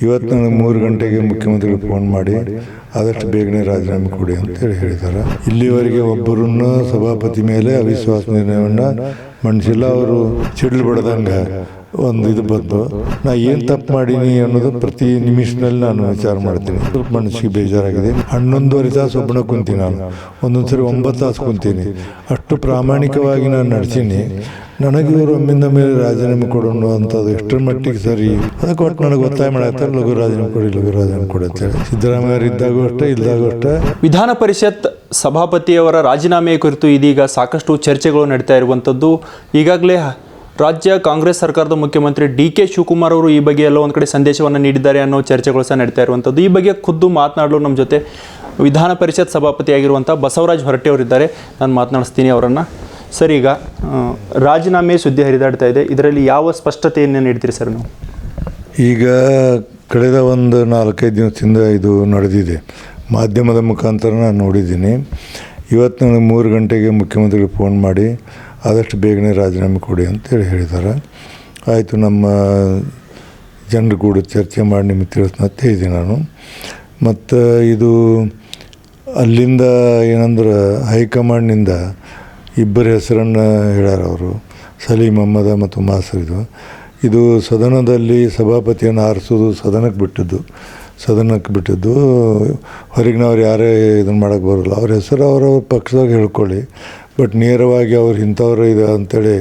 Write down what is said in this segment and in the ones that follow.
ಇವತ್ತು ನನಗೆ 3 ಗಂಟೆಗೆ ಮುಖ್ಯಮಂತ್ರಿಗೆ ಫೋನ್ ಮಾಡಿ ಆದಷ್ಟು ಬೇಗನೆ ರಾಜೀನಾಮೆ ಕೊಡಿ ಅಂತೇಳಿ ಹೇಳಿದ್ದಾರೆ. ಇಲ್ಲಿವರೆಗೆ ಒಬ್ಬರನ್ನು ಸಭಾಪತಿ ಮೇಲೆ ಅವಿಶ್ವಾಸ ನಿರ್ಣಯವನ್ನು ಮಂಡಿಸಿಲ್ಲ. ಅವರು ಸಿಡ್ಲು ಬಡ್ದಂಗೆ ಒಂದು ಇದು ಬಂದು ನಾ ಏನು ತಪ್ಪು ಮಾಡೀನಿ ಅನ್ನೋದು ಪ್ರತಿ ನಿಮಿಷದಲ್ಲಿ ನಾನು ವಿಚಾರ ಮಾಡ್ತೀನಿ. ಸ್ವಲ್ಪ ಮನಸ್ಸಿಗೆ ಬೇಜಾರಾಗಿದೆ. 11:30 ತಾಸು ಒಬ್ಬನ ಕುಂತೀನಿ. ನಾನು ಒಂದೊಂದು ಸರಿ 9 ತಾಸು ಕುಂತೀನಿ. ಅಷ್ಟು ಪ್ರಾಮಾಣಿಕವಾಗಿ ನಾನು ನಡ್ಸೀನಿ. ನನಗೆ ಇವರು ಒಮ್ಮಿಂದ ಮೇಲೆ ರಾಜೀನಾಮೆ ಕೊಡೋಣ ಅಂಥದ್ದು ಎಷ್ಟರ ಮಟ್ಟಿಗೆ ಸರಿ. ಅದಕ್ಕೆ ಒಟ್ಟು ನನಗೆ ಒತ್ತಾಯ ಮಾಡಾಕ್ತಾರೆ, ಲಘು ರಾಜೀನಾಮೆ ಕೊಡಿ ಅಂತೇಳಿ. ಸಿದ್ದರಾಮಯ್ಯ ಇದ್ದಾಗೂ ಅಷ್ಟೇ, ಇಲ್ದಾಗೂ ಅಷ್ಟೇ. ವಿಧಾನ ಪರಿಷತ್ ಸಭಾಪತಿಯವರ ರಾಜೀನಾಮೆ ಕುರಿತು ಇದೀಗ ಸಾಕಷ್ಟು ಚರ್ಚೆಗಳು ನಡೀತಾ ಇರುವಂಥದ್ದು. ಈಗಾಗಲೇ ರಾಜ್ಯ ಕಾಂಗ್ರೆಸ್ ಸರ್ಕಾರದ ಮುಖ್ಯಮಂತ್ರಿ DK ಶಿವಕುಮಾರ್ ಅವರು ಈ ಬಗ್ಗೆ ಎಲ್ಲ ಒಂದು ಕಡೆ ಸಂದೇಶವನ್ನು ನೀಡಿದ್ದಾರೆ ಅನ್ನೋ ಚರ್ಚೆಗಳು ಸಹ ನಡೀತಾ ಇರುವಂಥದ್ದು. ಈ ಬಗ್ಗೆ ಖುದ್ದು ಮಾತನಾಡಲು ನಮ್ಮ ಜೊತೆ ವಿಧಾನ ಪರಿಷತ್ ಸಭಾಪತಿಯಾಗಿರುವಂಥ ಬಸವರಾಜ ಹೊರಟ್ಟಿ ಅವರಿದ್ದಾರೆ. ನಾನು ಮಾತನಾಡಿಸ್ತೀನಿ ಅವರನ್ನು. ಸರ್, ಈಗ ರಾಜೀನಾಮೆ ಸುದ್ದಿ ಹರಿದಾಡ್ತಾ ಇದೆ. ಇದರಲ್ಲಿ ಯಾವ ಸ್ಪಷ್ಟತೆಯನ್ನು ನೀಡ್ತೀರಿ ಸರ್ ನೀವು? ಈಗ ಕಳೆದ ಒಂದು 4-5 ದಿವಸದಿಂದ ಇದು ನಡೆದಿದೆ. ಮಾಧ್ಯಮದ ಮುಖಾಂತರ ನಾನು ನೋಡಿದ್ದೀನಿ. ಇವತ್ತು ನನಗೆ 3 ಗಂಟೆಗೆ ಮುಖ್ಯಮಂತ್ರಿಗೆ ಫೋನ್ ಮಾಡಿ ಆದಷ್ಟು ಬೇಗನೆ ರಾಜೀನಾಮೆ ಕೊಡಿ ಅಂತೇಳಿ ಹೇಳಿದ್ದಾರೆ. ಆಯಿತು, ನಮ್ಮ ಜನರು ಕೂಡ ಚರ್ಚೆ ಮಾಡಿ ನಿಮಗೆ ತಿಳಿಸ್ನಂತ ಹೇಳಿದೆ ನಾನು. ಮತ್ತು ಇದು ಅಲ್ಲಿಂದ ಏನಂದ್ರೆ ಹೈಕಮಾಂಡ್ನಿಂದ ಇಬ್ಬರ ಹೆಸರನ್ನು ಹೇಳ್ಯಾರ ಅವರು, ಸಲೀಂ ಅಹ್ಮದ ಮತ್ತು ಮಾಸರಿದು. ಇದು ಸದನದಲ್ಲಿ ಸಭಾಪತಿಯನ್ನು ಆರಿಸೋದು ಸದನಕ್ಕೆ ಬಿಟ್ಟಿದ್ದು ಹೊರಗಿನವ್ರು ಯಾರೇ ಇದನ್ನು ಮಾಡೋಕ್ಕೆ ಬರೋಲ್ಲ. ಅವ್ರ ಹೆಸರು ಅವರ ಪಕ್ಷದಾಗ ಹೇಳ್ಕೊಳ್ಳಿ, ಬಟ್ ನೇರವಾಗಿ ಅವ್ರು ಇಂಥವ್ರು ಇದೆ ಅಂಥೇಳಿ.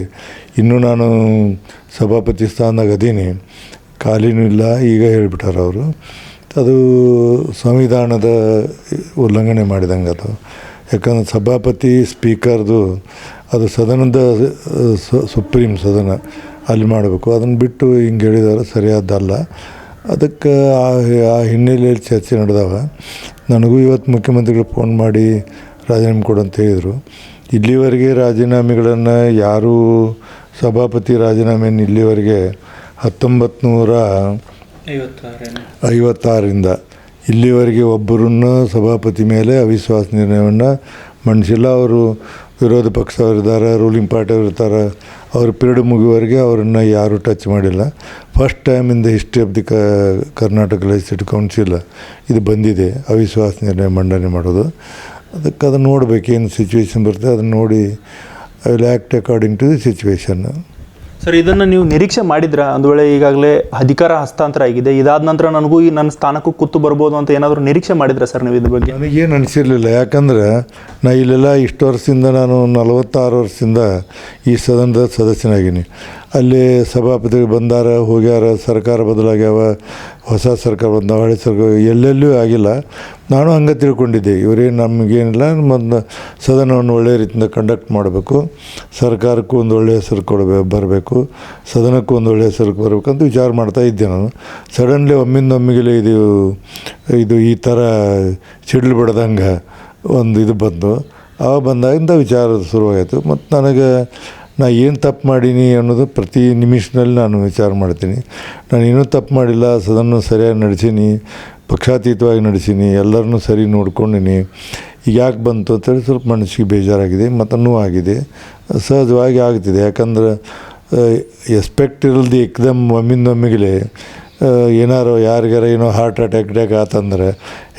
ಇನ್ನೂ ನಾನು ಸಭಾಪತಿ ಸ್ಥಾನದಾಗ ಅದೀನಿ, ಖಾಲಿನೂ ಇಲ್ಲ, ಈಗ ಹೇಳಿಬಿಟ್ಟಾರ ಅವರು. ಅದು ಸಂವಿಧಾನದ ಉಲ್ಲಂಘನೆ ಮಾಡಿದಂಗೆ ಅದು. ಯಾಕಂದ್ರೆ ಸಭಾಪತಿ ಸ್ಪೀಕರ್ದು ಅದು ಸದನದ ಸುಪ್ರೀಂ ಸದನ, ಅಲ್ಲಿ ಮಾಡಬೇಕು. ಅದನ್ನು ಬಿಟ್ಟು ಹಿಂಗೆ ಹೇಳಿದಾರೆ, ಸರಿಯಾದ್ದಲ್ಲ. ಅದಕ್ಕೆ ಆ ಹಿನ್ನೆಲೆಯಲ್ಲಿ ಚರ್ಚೆ ನಡೆದವ. ನನಗೂ ಇವತ್ತು ಮುಖ್ಯಮಂತ್ರಿಗಳು ಫೋನ್ ಮಾಡಿ ರಾಜೀನಾಮೆ ಕೊಡು ಅಂತ ಹೇಳಿದರು. ಇಲ್ಲಿವರೆಗೆ ರಾಜೀನಾಮೆಗಳನ್ನು ಯಾರೂ ಸಭಾಪತಿ ರಾಜೀನಾಮೆಯನ್ನು ಇಲ್ಲಿವರೆಗೆ 1956ರಿಂದ ಇಲ್ಲಿವರೆಗೆ ಒಬ್ಬರನ್ನು ಸಭಾಪತಿ ಮೇಲೆ ಅವಿಶ್ವಾಸ ನಿರ್ಣಯವನ್ನು ಮಂಡಿಸಿಲ್ಲ. ಅವರು ವಿರೋಧ ಪಕ್ಷದವರಿದ್ದಾರೆ, ರೂಲಿಂಗ್ ಪಾರ್ಟಿಯವರು ಇರ್ತಾರೆ. ಅವ್ರ ಪಿರಿಯಡ್ ಮುಗಿಯುವವರೆಗೆ ಅವರನ್ನು ಯಾರೂ ಟಚ್ ಮಾಡಿಲ್ಲ. First time in the history of the Karnataka legislative council ಇದು ಬಂದಿದೆ, ಅವಿಶ್ವಾಸ ನಿರ್ಣಯ ಮಂಡನೆ ಮಾಡೋದು. ಅದಕ್ಕೆ ಅದನ್ನು ನೋಡಬೇಕು, ಏನು ಸಿಚುವೇಶನ್ ಬರ್ತದೆ ಅದನ್ನು ನೋಡಿ I will act according to the situation. Sir, ಇದನ್ನು ನೀವು ನಿರೀಕ್ಷೆ ಮಾಡಿದ್ರಾ? ಒಂದು ವೇಳೆ ಈಗಾಗಲೇ ಅಧಿಕಾರ ಹಸ್ತಾಂತರ ಆಗಿದೆ, ಇದಾದ ನಂತರ ನನಗೂ ಈ ನನ್ನ ಸ್ಥಾನಕ್ಕೂ ಕೂತು ಬರ್ಬೋದು ಅಂತ ಏನಾದರೂ ನಿರೀಕ್ಷೆ ಮಾಡಿದ್ರಾ ಸರ್ ನೀವು ಇದ್ರ ಬಗ್ಗೆ? ನನಗೇನು ಅನಿಸಿರಲಿಲ್ಲ. ಯಾಕಂದ್ರೆ ಇಲ್ಲೆಲ್ಲ ಇಷ್ಟು ವರ್ಷದಿಂದ ನಾನು 46 ವರ್ಷದಿಂದ ಈ ಸದನದ ಸದಸ್ಯನಾಗೀನಿ. ಅಲ್ಲಿ ಸಭಾಪತಿಗಳು ಬಂದಾರ, ಹೋಗ್ಯಾರ, ಸರ್ಕಾರ ಬದಲಾಗ್ಯಾವ, ಹೊಸ ಸರ್ಕಾರ ಬಂದಾವ, ಹಳೆ ಸರ್ಕಾರ ಎಲ್ಲೆಲ್ಲೂ ಆಗಿಲ್ಲ. ನಾನು ಹಂಗೆ ತಿಳ್ಕೊಂಡಿದ್ದೆ, ಇವರೇನು ನಮಗೇನಿಲ್ಲ, ಮೊದಲು ಸದನವನ್ನು ಒಳ್ಳೆಯ ರೀತಿಯಿಂದ ಕಂಡಕ್ಟ್ ಮಾಡಬೇಕು, ಸರ್ಕಾರಕ್ಕೂ ಒಂದು ಒಳ್ಳೆಯ ಹೆಸರು ಬರಬೇಕು, ಸದನಕ್ಕೂ ಒಂದು ಒಳ್ಳೆಯ ಹೆಸರು ಬರಬೇಕಂತ ವಿಚಾರ ಮಾಡ್ತಾ ಇದ್ದೆ ನಾನು. ಸಡನ್ಲಿ ಒಮ್ಮಿಂದೊಮ್ಮಿಗೆ ಇದು ಈ ಥರ ಸಿಡ್ಲು ಬಡ್ದಂಗೆ ಒಂದು ಇದು ಬಂದಾಗಿಂದ ವಿಚಾರ ಶುರುವಾಯಿತು. ಮತ್ತು ನನಗೆ ನಾ ಏನು ತಪ್ಪು ಮಾಡೀನಿ ಅನ್ನೋದು ಪ್ರತಿ ನಿಮಿಷದಲ್ಲಿ ನಾನು ವಿಚಾರ ಮಾಡ್ತೀನಿ. ನಾನು ಏನೂ ತಪ್ಪು ಮಾಡಿಲ್ಲ, ಸದನ ಸರಿಯಾಗಿ ನಡೆಸೀನಿ, ಪಕ್ಷಾತೀತವಾಗಿ ನಡೆಸೀನಿ, ಎಲ್ಲರನ್ನೂ ಸರಿ ನೋಡ್ಕೊಂಡಿನಿ. ಈಗ ಯಾಕೆ ಬಂತು ಅಂತೇಳಿ ಸ್ವಲ್ಪ ಮನಸ್ಸಿಗೆ ಬೇಜಾರಾಗಿದೆ ಮತ್ತು ನೋವಾಗಿದೆ. ಸಹಜವಾಗಿ ಆಗ್ತಿದೆ. ಯಾಕಂದ್ರೆ ಎಕ್ಸ್ಪೆಕ್ಟ್ ಇರಲ್ದು ಒಮ್ಮಿಂದೊಮ್ಮಿಗೆ ಏನಾರು ಯಾರಿಗಾರ ಏನೋ ಹಾರ್ಟ್ ಅಟ್ಯಾಕ್ ಆತಂದ್ರೆ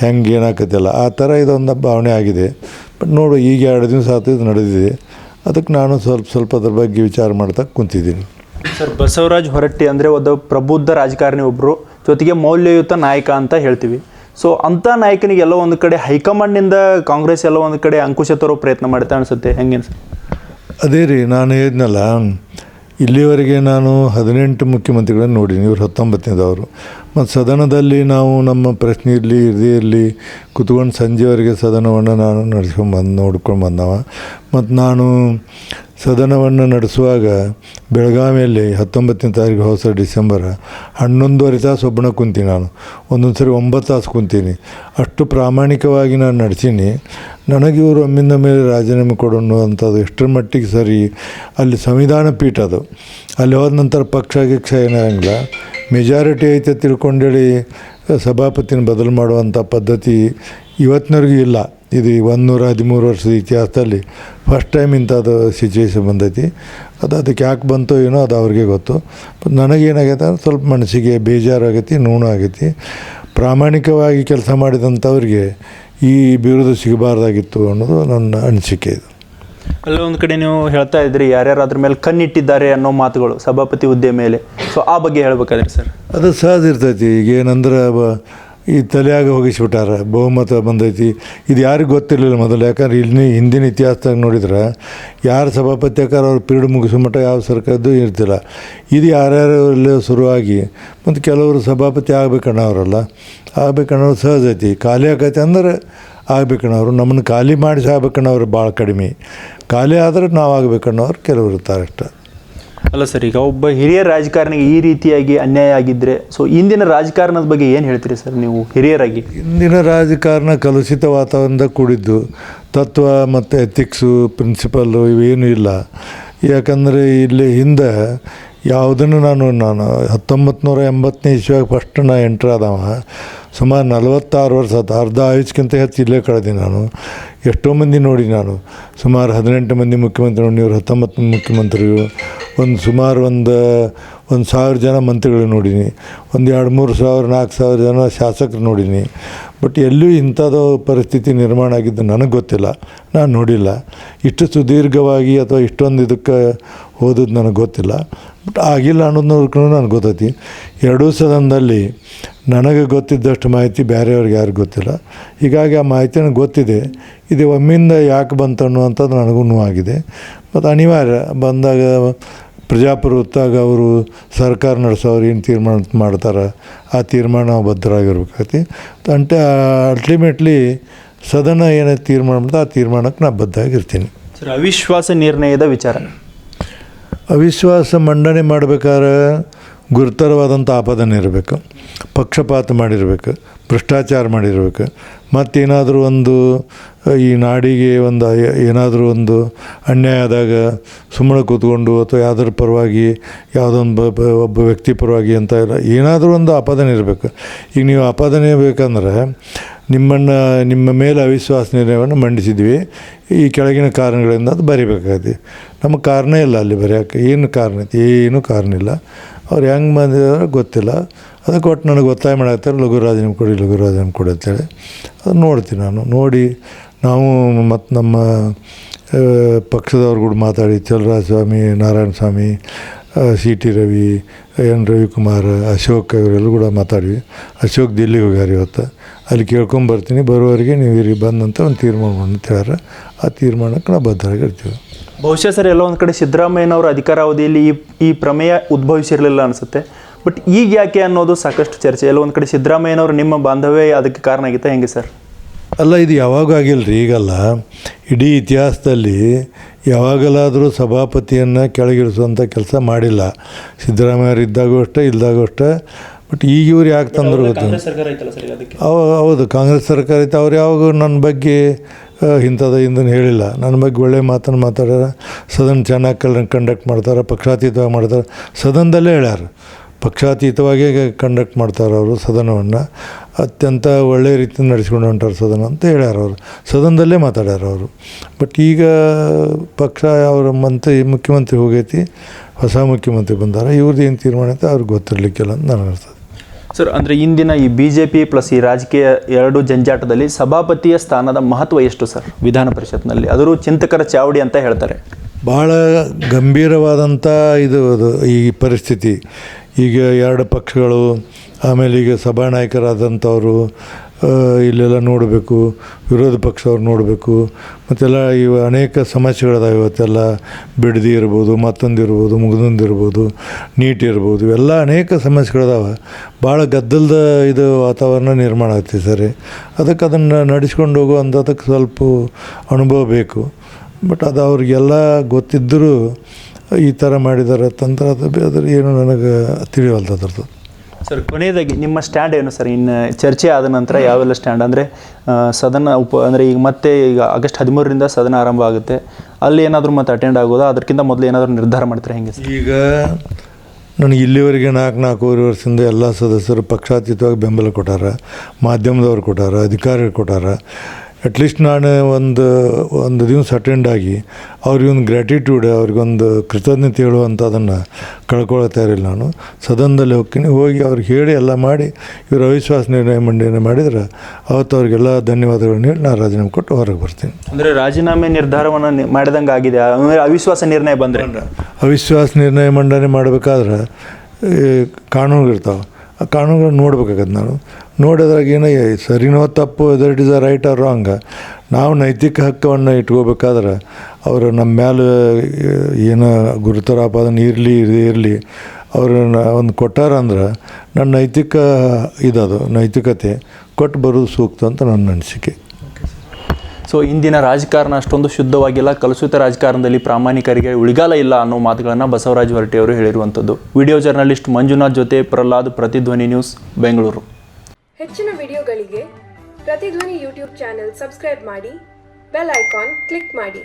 ಹೆಂಗೆ ಏನಾಕತ್ತಿಲ್ಲ ಆ ಥರ ಇದೊಂದು ಭಾವನೆ ಆಗಿದೆ. ಬಟ್ ನೋಡು, ಈಗ 2 ದಿವಸ ಆಯ್ತು ಇದು ನಡೆದಿದೆ. ಅದಕ್ಕೆ ನಾನು ಸ್ವಲ್ಪ ಅದ್ರ ಬಗ್ಗೆ ವಿಚಾರ ಮಾಡ್ತಾ ಕುಂತಿದ್ದೀನಿ. ಸರ್, ಬಸವರಾಜ ಹೊರಟ್ಟಿ ಅಂದರೆ ಒಂದು ಪ್ರಬುದ್ಧ ರಾಜಕಾರಣಿ ಒಬ್ಬರು, ಜೊತೆಗೆ ಮೌಲ್ಯಯುತ ನಾಯಕ ಅಂತ ಹೇಳ್ತೀವಿ. ಸೊ ಅಂಥ ನಾಯಕನಿಗೆ ಎಲ್ಲೋ ಒಂದು ಕಡೆ ಹೈಕಮಾಂಡ್ನಿಂದ ಕಾಂಗ್ರೆಸ್ ಎಲ್ಲೋ ಒಂದು ಕಡೆ ಅಂಕುಶ ತರೋ ಪ್ರಯತ್ನ ಮಾಡುತ್ತೆ ಅನಿಸುತ್ತೆ. ಹೆಂಗೆ ಅನ್ಸುತ್ತೆ? ಅದೇ ರೀ, ನಾನು ಹೇಳಿದ್ನಲ್ಲ, ಇಲ್ಲಿವರೆಗೆ ನಾನು 18 ಮುಖ್ಯಮಂತ್ರಿಗಳನ್ನು ನೋಡೀನಿ, ಇವರು 19ನೇದವರು. ಮತ್ತು ಸದನದಲ್ಲಿ ನಾವು ನಮ್ಮ ಪ್ರಶ್ನೆ ಇರಲಿ ಕುತ್ಕೊಂಡು ಸಂಜೆವರೆಗೆ ಸದನವನ್ನು ನಾನು ನೋಡ್ಕೊಂಡು ಬಂದವ. ಮತ್ತು ನಾನು ಸದನವನ್ನು ನಡೆಸುವಾಗ ಬೆಳಗಾವಿಯಲ್ಲಿ 19ನೇ ತಾರೀಕು ಹೊಸ ಡಿಸೆಂಬರ್ 11:30 ತಾಸು ಒಬ್ಬನ ಕುಂತೀನಿ. ನಾನು ಒಂದೊಂದು ಸರಿ 9 ತಾಸು ಕುಂತೀನಿ. ಅಷ್ಟು ಪ್ರಾಮಾಣಿಕವಾಗಿ ನಾನು ನಡೆಸೀನಿ. ನನಗೆ ಇವರು ಒಮ್ಮಿಂದ ಮೇಲೆ ರಾಜೀನಾಮೆ ಕೊಡೋಣ ಅಂಥದ್ದು ಎಷ್ಟರ ಮಟ್ಟಿಗೆ ಸರಿ. ಅಲ್ಲಿ ಸಂವಿಧಾನ ಪೀಠ ಅದು. ಅಲ್ಲಿ ಹೋದ ನಂತರ ಪಕ್ಷ ಏನಾಗಂಗಿಲ್ಲ, ಮೆಜಾರಿಟಿ ಐತೆ ತಿಳ್ಕೊಂಡೇಳಿ ಸಭಾಪತಿನ ಬದಲು ಮಾಡುವಂಥ ಪದ್ಧತಿ ಇವತ್ತಿನವರೆಗೂ ಇಲ್ಲ. ಇದು 113 ವರ್ಷದ ಇತಿಹಾಸದಲ್ಲಿ ಫಸ್ಟ್ ಟೈಮ್ ಇಂಥದ್ದು ಸಿಚುವೇಶನ್ ಬಂದೈತಿ. ಅದಕ್ಕೆ ಯಾಕೆ ಬಂತೋ ಏನೋ ಅದು ಅವ್ರಿಗೆ ಗೊತ್ತು. ನನಗೇನಾಗೈತೆ ಅಂದ್ರೆ ಸ್ವಲ್ಪ ಮನಸ್ಸಿಗೆ ಬೇಜಾರಾಗೈತಿ, ನೋವು ಆಗೈತಿ. ಪ್ರಾಮಾಣಿಕವಾಗಿ ಕೆಲಸ ಮಾಡಿದಂಥವ್ರಿಗೆ ಈ ಬಿರುದು ಸಿಗಬಾರ್ದಾಗಿತ್ತು ಅನ್ನೋದು ನನ್ನ ಅನಿಸಿಕೆ ಇದು. ಅಲ್ಲ ಒಂದು ಕಡೆ ನೀವು ಹೇಳ್ತಾ ಇದ್ರಿ ಯಾರ್ಯಾರು ಅದ್ರ ಮೇಲೆ ಕಣ್ಣಿಟ್ಟಿದ್ದಾರೆ ಅನ್ನೋ ಮಾತುಗಳು ಸಭಾಪತಿ ಹುದ್ದೆ ಮೇಲೆ, ಸೊ ಆ ಬಗ್ಗೆ ಹೇಳ್ಬೇಕಾದ್ರೆ ಸರ್? ಅದು ಸಹಜ ಇರ್ತೈತಿ. ಈಗ ಏನಂದ್ರೆ ಈ ತಲೆಯಾಗ ಹೋಗಿಸ್ಬಿಟ್ಟಾರ, ಬಹುಮತ ಬಂದೈತಿ. ಇದು ಯಾರಿಗೂ ಗೊತ್ತಿರಲಿಲ್ಲ ಮೊದಲು. ಯಾಕಂದ್ರೆ ಇಲ್ಲಿ ಹಿಂದಿನ ಇತಿಹಾಸದಾಗ ನೋಡಿದ್ರೆ ಯಾರು ಸಭಾಪತಿ ಆಕಾರ ಅವ್ರ ಪೀರಿಯಡ್ ಮುಗಿಸೋ ಮಟ್ಟ ಯಾವ ಸರ್ಕಾರದ್ದು ಇರ್ತಿಲ್ಲ. ಇದು ಯಾರ್ಯಾರು ಇಲ್ಲೇ ಶುರುವಾಗಿ ಮತ್ತು ಕೆಲವರು ಸಭಾಪತಿ ಆಗ್ಬೇಕನ್ನೋರಲ್ಲ, ಆಗ್ಬೇಕನ್ನೋರು ಸಹಜ ಐತಿ. ಖಾಲಿ ಆಕೈತಿ ಅಂದ್ರೆ ಆಗ್ಬೇಕನ್ನೋರು, ನಮ್ಮನ್ನು ಖಾಲಿ ಮಾಡಿಸಿ ಆಗ್ಬೇಕನ್ನೋರು ಭಾಳ ಕಡಿಮೆ. ಖಾಲಿ ಆದರೆ ನಾವು ಆಗ್ಬೇಕನ್ನೋರು ಕೆಲವರು ಇರ್ತಾರೆ ಅಷ್ಟೆ. ಅಲ್ಲ ಸರ್, ಈಗ ಒಬ್ಬ ಹಿರಿಯ ರಾಜಕಾರಣಿಗೆ ಈ ರೀತಿಯಾಗಿ ಅನ್ಯಾಯ ಆಗಿದ್ದರೆ ಸೊ ಇಂದಿನ ರಾಜಕಾರಣದ ಬಗ್ಗೆ ಏನು ಹೇಳ್ತೀರಿ ಸರ್ ನೀವು ಹಿರಿಯರಾಗಿ? ಇಂದಿನ ರಾಜಕಾರಣ ಕಲುಷಿತ ವಾತಾವರಣದಾಗ ಕೂಡಿದ್ದು, ತತ್ವ ಮತ್ತು ಎಥಿಕ್ಸು ಪ್ರಿನ್ಸಿಪಲ್ಲು ಇವೇನೂ ಇಲ್ಲ. ಯಾಕಂದರೆ ಇಲ್ಲಿ ಹಿಂದೆ ಯಾವುದನ್ನು ನಾನು 1980ನೇ ಇಸ್ವಿಯಾಗ ಫಸ್ಟ್ ನಾ ಎಂಟ್ರ್ ಆದವ. ಸುಮಾರು 46 ವರ್ಷ ಆಯ್ತು. ಅರ್ಧ ಆಯುಷ್ಗಿಂತ ಹೆಚ್ಚು ಇಲ್ಲೇ ಕಳೆದೀನಿ ನಾನು. ಎಷ್ಟೋ ಮಂದಿ ನೋಡಿ ನಾನು. ಸುಮಾರು 18 ಮಂದಿ ಮುಖ್ಯಮಂತ್ರಿ ನೋಡಿ, ಇವ್ರು 19 ಮುಖ್ಯಮಂತ್ರಿಗಳು. ಸುಮಾರು ಒಂದು 1000 ಜನ ಮಂತ್ರಿಗಳು ನೋಡೀನಿ. 2,000-3,000 4,000 ಜನ ಶಾಸಕರು ನೋಡೀನಿ. ಬಟ್ ಎಲ್ಲೂ ಇಂಥದ್ದು ಪರಿಸ್ಥಿತಿ ನಿರ್ಮಾಣ ಆಗಿದ್ದು ನನಗೆ ಗೊತ್ತಿಲ್ಲ, ನಾನು ನೋಡಿಲ್ಲ. ಇಷ್ಟು ಸುದೀರ್ಘವಾಗಿ ಅಥವಾ ಇಷ್ಟೊಂದು ಇದಕ್ಕೆ ಓದೋದು ನನಗೆ ಗೊತ್ತಿಲ್ಲ. ಬಟ್ ಆಗಿಲ್ಲ ಅನ್ನೋದು ನೋಡ್ಕೊಂಡು ನನಗೆ ಗೊತ್ತೈತಿ. ಎರಡೂ ಸದನದಲ್ಲಿ ನನಗೆ ಗೊತ್ತಿದ್ದಷ್ಟು ಮಾಹಿತಿ ಬೇರೆಯವ್ರಿಗೆ ಯಾರಿಗೂ ಗೊತ್ತಿಲ್ಲ. ಹೀಗಾಗಿ ಆ ಮಾಹಿತಿ ನನಗೆ ಗೊತ್ತಿದೆ. ಇದು ಒಮ್ಮಿಂದ ಯಾಕೆ ಬಂತು ಅನ್ನುವಂಥದ್ದು ನನಗೂ ಆಗಿದೆ. ಮತ್ತು ಅನಿವಾರ್ಯ ಬಂದಾಗ ಪ್ರಜಾಪ್ರಭುತ್ವಾಗ ಅವರು ಸರ್ಕಾರ ನಡೆಸೋರು ಏನು ತೀರ್ಮಾನ ಮಾಡ್ತಾರೆ ಆ ತೀರ್ಮಾನ ನಾವು ಬದ್ಧರಾಗಿರ್ಬೇಕಾಗತ್ತೆ. ಅಲ್ಟಿಮೇಟ್ಲಿ ಸದನ ಏನೈತೆ ತೀರ್ಮಾನ ಮಾಡ್ತಾ ಆ ತೀರ್ಮಾನಕ್ಕೆ ನಾನು ಬದ್ಧವಾಗಿರ್ತೀನಿ. ಸರ್, ಅವಿಶ್ವಾಸ ನಿರ್ಣಯದ ವಿಚಾರ, ಅವಿಶ್ವಾಸ ಮಂಡನೆ ಮಾಡಬೇಕಾದ್ರೆ ಗುರುತರವಾದಂಥ ಆಪಾದನೆ ಇರಬೇಕು, ಪಕ್ಷಪಾತ ಮಾಡಿರಬೇಕು, ಭ್ರಷ್ಟಾಚಾರ ಮಾಡಿರಬೇಕು, ಮತ್ತೇನಾದರೂ ಒಂದು ಈ ನಾಡಿಗೆ ಒಂದು ಏನಾದರೂ ಒಂದು ಅನ್ಯಾಯ ಆದಾಗ ಸುಮ್ಮನೆ ಕೂತ್ಕೊಂಡು ಅಥವಾ ಯಾವುದ್ರ ಪರವಾಗಿ ಯಾವುದೊಂದು ಒಬ್ಬ ವ್ಯಕ್ತಿ ಪರವಾಗಿ ಅಂತ ಇಲ್ಲ, ಏನಾದರೂ ಒಂದು ಆಪಾದನೆ ಇರಬೇಕು. ಈಗ ನೀವು ಆಪಾದನೆ ಬೇಕಂದ್ರೆ ನಿಮ್ಮ ಮೇಲೆ ಅವಿಶ್ವಾಸ ನಿರ್ಣಯವನ್ನು ಮಂಡಿಸಿದ್ವಿ, ಈ ಕೆಳಗಿನ ಕಾರಣಗಳಿಂದ ಅದು ಬರಿಬೇಕಾಗತ್ತೆ. ನಮಗೆ ಕಾರಣ ಇಲ್ಲ ಅಲ್ಲಿ ಬರೆಯೋಕ್ಕೆ. ಏನು ಕಾರಣ ಐತಿ? ಏನೂ ಕಾರಣ ಇಲ್ಲ. ಅವ್ರು ಹೆಂಗೆ ಬಂದಿದ್ದಾರೆ ಗೊತ್ತಿಲ್ಲ. ಅದಕ್ಕೆ ಒಟ್ಟು ನನಗೆ ಒತ್ತಾಯ ಮಾಡಾಕ್ತಾರೆ, ಲಘುರಾಜೀನಾಮೆ ಕೊಡಿ ಅಂತೇಳಿ. ಅದು ನೋಡ್ತೀನಿ ನಾನು. ನೋಡಿ ನಾವು ಮತ್ತು ನಮ್ಮ ಪಕ್ಷದವ್ರು ಕೂಡ ಮಾತಾಡಿ, ಚಲರಾಜ ಸ್ವಾಮಿ, ನಾರಾಯಣ ಸ್ವಾಮಿ, CT ರವಿ, N ರವಿಕುಮಾರ್, ಅಶೋಕ್ ಇವರೆಲ್ಲರೂ ಕೂಡ ಮಾತಾಡಿವಿ. ಅಶೋಕ್ ದಿಲ್ಲಿಗೆ ಹೋಗ್ಯಾರ ಇವತ್ತು. ಅಲ್ಲಿ ಕೇಳ್ಕೊಂಬರ್ತೀನಿ, ಬರುವವರೆಗೆ ನೀವು ಇಲ್ಲಿ ಬಂದಂಥ ಒಂದು ತೀರ್ಮಾನ ಅಂತ ಹೇಳ್ಯಾರ. ಆ ತೀರ್ಮಾನಕ್ಕೆ ನಾವು ಬದ್ಧರಾಗಿರ್ತೀವಿ. ಬಹುಶಃ ಸರ್ ಎಲ್ಲ ಒಂದು ಕಡೆ ಸಿದ್ದರಾಮಯ್ಯನವರ ಅಧಿಕಾರಾವಧಿಯಲ್ಲಿ ಈ ಪ್ರಮೇಯ ಉದ್ಭವಿಸಿರಲಿಲ್ಲ ಅನಿಸುತ್ತೆ. ಬಟ್ ಈಗ ಯಾಕೆ ಅನ್ನೋದು ಸಾಕಷ್ಟು ಚರ್ಚೆ. ಎಲ್ಲ ಒಂದು ಕಡೆ ಸಿದ್ದರಾಮಯ್ಯನವರು ನಿಮ್ಮ ಬಾಂಧವ್ಯ ಅದಕ್ಕೆ ಕಾರಣ ಆಗಿತ್ತಾ ಹೆಂಗೆ ಸರ್? ಅಲ್ಲ, ಇದು ಯಾವಾಗ ಆಗಿಲ್ಲ ರೀ, ಈಗಲ್ಲ. ಇಡೀ ಇತಿಹಾಸದಲ್ಲಿ ಯಾವಾಗಲಾದರೂ ಸಭಾಪತಿಯನ್ನು ಕೆಳಗಿಳಿಸುವಂಥ ಕೆಲಸ ಮಾಡಿಲ್ಲ. ಸಿದ್ದರಾಮಯ್ಯರು ಇದ್ದಾಗೂ ಅಷ್ಟೇ, ಇಲ್ದಾಗೂ ಅಷ್ಟೇ. ಬಟ್ ಈಗ ಇವ್ರು ಯಾಕೆ ತಂದರು ಗೊತ್ತು? ಹೌದು, ಕಾಂಗ್ರೆಸ್ ಸರ್ಕಾರ ಇತ್ತು. ಅವ್ರು ಯಾವಾಗ ನನ್ನ ಬಗ್ಗೆ ಇಂಥದ್ದು ಹೇಳಿಲ್ಲ. ನನ್ನ ಬಗ್ಗೆ ಒಳ್ಳೆಯ ಮಾತನ್ನು ಮಾತಾಡ್ಯಾರ. ಸದನ ಚೆನ್ನಾಗಿ ಕಂಡಕ್ಟ್ ಮಾಡ್ತಾರೆ, ಪಕ್ಷಾತೀತವಾಗಿ ಮಾಡ್ತಾರೆ. ಸದನದಲ್ಲೇ ಹೇಳ್ಯಾರ, ಪಕ್ಷಾತೀತವಾಗಿ ಕಂಡಕ್ಟ್ ಮಾಡ್ತಾರೆ ಅವರು ಸದನವನ್ನು. ಅತ್ಯಂತ ಒಳ್ಳೆಯ ರೀತಿಯಿಂದ ನಡೆಸ್ಕೊಂಡು ಹೊಂಟಾರೆ ಸದನ ಅಂತ ಹೇಳ್ಯಾರ ಅವರು. ಸದನದಲ್ಲೇ ಮಾತಾಡ್ಯಾರ ಅವರು. ಬಟ್ ಈಗ ಪಕ್ಷ ಅವರ ಮುಖ್ಯಮಂತ್ರಿ ಹೋಗೈತಿ, ಹೊಸ ಮುಖ್ಯಮಂತ್ರಿ ಬಂದಾರ. ಇವ್ರದ್ದು ಏನು ತೀರ್ಮಾನ ಐತೆ ಅವ್ರಿಗೆ ಗೊತ್ತಿರಲಿಕ್ಕಿಲ್ಲ ಅಂತ ನನಗೆ ಅನಿಸ್ತದೆ. ಸರ್, ಅಂದರೆ ಇಂದಿನ ಈ BJP ಪ್ಲಸ್ ಈ ರಾಜಕೀಯ ಎರಡು ಜಂಜಾಟದಲ್ಲಿ ಸಭಾಪತಿಯ ಸ್ಥಾನದ ಮಹತ್ವ ಎಷ್ಟು ಸರ್ ವಿಧಾನ ಪರಿಷತ್ನಲ್ಲಿ? ಅದರ ಚಿಂತಕರ ಚಾವಡಿ ಅಂತ ಹೇಳ್ತಾರೆ. ಭಾಳ ಗಂಭೀರವಾದಂಥ ಇದು ಈ ಪರಿಸ್ಥಿತಿ. ಈಗ ಎರಡು ಪಕ್ಷಗಳು, ಆಮೇಲೆ ಈಗ ಸಭಾನಾಯಕರಾದಂಥವರು ಇಲ್ಲೆಲ್ಲ ನೋಡಬೇಕು, ವಿರೋಧ ಪಕ್ಷವ್ರು ನೋಡಬೇಕು, ಮತ್ತೆಲ್ಲ ಇವು ಅನೇಕ ಸಮಸ್ಯೆಗಳಿದಾವೆ. ಇವತ್ತೆಲ್ಲ ಬಿಡದಿ ಇರ್ಬೋದು, ಮತ್ತೊಂದು ಇರ್ಬೋದು, ಮುಗ್ದೊಂದು ನೀಟ್ ಇರ್ಬೋದು, ಇವೆಲ್ಲ ಅನೇಕ ಸಮಸ್ಯೆಗಳಿದಾವೆ. ಭಾಳ ಗದ್ದಲದ ಇದು ವಾತಾವರಣ ನಿರ್ಮಾಣ ಆಗ್ತದೆ ಸರಿ. ಅದಕ್ಕೆ ಅದನ್ನು ನಡೆಸ್ಕೊಂಡು ಹೋಗುವಂಥದಕ್ಕೆ ಸ್ವಲ್ಪ ಅನುಭವ ಬೇಕು. ಬಟ್ ಅದು ಅವ್ರಿಗೆಲ್ಲ ಗೊತ್ತಿದ್ದರೂ ಈ ಥರ ಮಾಡಿದ್ದಾರೆ ತಂತ್ರ. ಅದ್ರ ಏನು ನನಗೆ ತಿಳಿವಲ್ದು ಅದ್ರದ್ದು. ಸರ್, ಕೊನೆಯದಾಗಿ ನಿಮ್ಮ ಸ್ಟ್ಯಾಂಡ್ ಏನು ಸರ್? ಇನ್ನು ಚರ್ಚೆ ಆದ ನಂತರ ಯಾವೆಲ್ಲ ಸ್ಟ್ಯಾಂಡ್ ಅಂದರೆ ಸದನ ಅಂದರೆ ಈಗ ಮತ್ತೆ ಈಗ ಆಗಸ್ಟ್ 13ರಿಂದ ಸದನ ಆರಂಭ ಆಗುತ್ತೆ, ಅಲ್ಲಿ ಏನಾದರೂ ಮತ್ತೆ ಅಟೆಂಡ್ ಆಗೋದಾ? ಅದಕ್ಕಿಂತ ಮೊದಲು ಏನಾದರೂ ನಿರ್ಧಾರ ಮಾಡ್ತಾರೆ ಹೆಂಗೆ ಸರ್? ಈಗ ನನಗೆ ಇಲ್ಲಿವರೆಗೆ 4-4.5 ವರ್ಷದಿಂದ ಎಲ್ಲ ಸದಸ್ಯರು ಪಕ್ಷಾತೀತವಾಗಿ ಬೆಂಬಲ ಕೊಟ್ಟಾರ, ಮಾಧ್ಯಮದವ್ರು ಕೊಟ್ಟಾರ, ಅಧಿಕಾರಿಗಳು ಕೊಟ್ಟಾರ. ಅಟ್ಲೀಸ್ಟ್ ನಾನು ಒಂದು ದಿವಸ ಅಟೆಂಡ್ ಆಗಿ ಅವ್ರಿಗೊಂದು ಗ್ರ್ಯಾಟಿಟ್ಯೂಡ್, ಅವ್ರಿಗೊಂದು ಕೃತಜ್ಞತೆ ಹೇಳುವಂಥದ್ದನ್ನು ಕಳ್ಕೊಳ್ತಾ ಇರಲಿಲ್ಲ. ನಾನು ಸದನದಲ್ಲಿ ಹೋಗಿ ಅವ್ರಿಗೆ ಹೇಳಿ ಎಲ್ಲ ಮಾಡಿ ಇವರು ಅವಿಶ್ವಾಸ ನಿರ್ಣಯ ಮಂಡನೆ ಮಾಡಿದ್ರೆ ಅವತ್ತು ಅವ್ರಿಗೆಲ್ಲ ಧನ್ಯವಾದಗಳನ್ನ ಹೇಳಿ ನಾನು ರಾಜೀನಾಮೆ ಕೊಟ್ಟು ಹೊರಗೆ ಬರ್ತೀನಿ. ಅಂದರೆ ರಾಜೀನಾಮೆ ನಿರ್ಧಾರವನ್ನು ಮಾಡಿದಂಗೆ ಆಗಿದೆ, ಅಂದರೆ ಅವಿಶ್ವಾಸ ನಿರ್ಣಯ ಬಂದರೆ ಅವಿಶ್ವಾಸ ನಿರ್ಣಯ ಮಂಡನೆ ಮಾಡಬೇಕಾದ್ರೆ ಕಾನೂನುಗಳಿರ್ತಾವೆ, ಆ ಕಾನೂನುಗಳನ್ನ ನೋಡ್ಬೇಕಾಗತ್ತೆ. ನಾನು ನೋಡೋದ್ರಾಗ ಏನೋ ಸರಿನೋ ತಪ್ಪು, that is a right or wrong. ನಾವು ನೈತಿಕ ಹಕ್ಕನ್ನು ಇಟ್ಕೋಬೇಕಾದ್ರೆ ಅವರು ನಮ್ಮ ಮೇಲೆ ಏನೋ ಗುರುತರ ಆಪಾದನೆ ಇರಲಿ ಅವ್ರನ್ನ ಒಂದು ಕೊಟ್ಟಾರಂದ್ರೆ ನನ್ನ ನೈತಿಕತೆ ಕೊಟ್ಟು ಬರೋದು ಸೂಕ್ತ ಅಂತ ನನ್ನ ಅನಿಸಿಕೆ. ಸೊ ಇಂದಿನ ರಾಜಕಾರಣ ಅಷ್ಟೊಂದು ಶುದ್ಧವಾಗಿಲ್ಲ, ಕಲುಷಿತ ರಾಜಕಾರಣದಲ್ಲಿ ಪ್ರಾಮಾಣಿಕರಿಗೆ ಉಳಿಗಾಲ ಇಲ್ಲ ಅನ್ನೋ ಮಾತುಗಳನ್ನು ಬಸವರಾಜ ಹೊರಟ್ಟಿ ಅವರು ಹೇಳಿರುವಂಥದ್ದು. ವಿಡಿಯೋ ಜರ್ನಲಿಸ್ಟ್ ಮಂಜುನಾಥ್ ಜೊತೆ ಪ್ರಹ್ಲಾದ್, ಪ್ರತಿಧ್ವನಿ ನ್ಯೂಸ್, ಬೆಂಗಳೂರು. ಹೆಚ್ಚಿನ ವಿಡಿಯೋಗಳಿಗೆ ಪ್ರತಿಧ್ವನಿ ಯೂಟ್ಯೂಬ್ ಚಾನೆಲ್ ಸಬ್ಸ್ಕ್ರೈಬ್ ಮಾಡಿ, ಬೆಲ್ ಐಕಾನ್ ಕ್ಲಿಕ್ ಮಾಡಿ.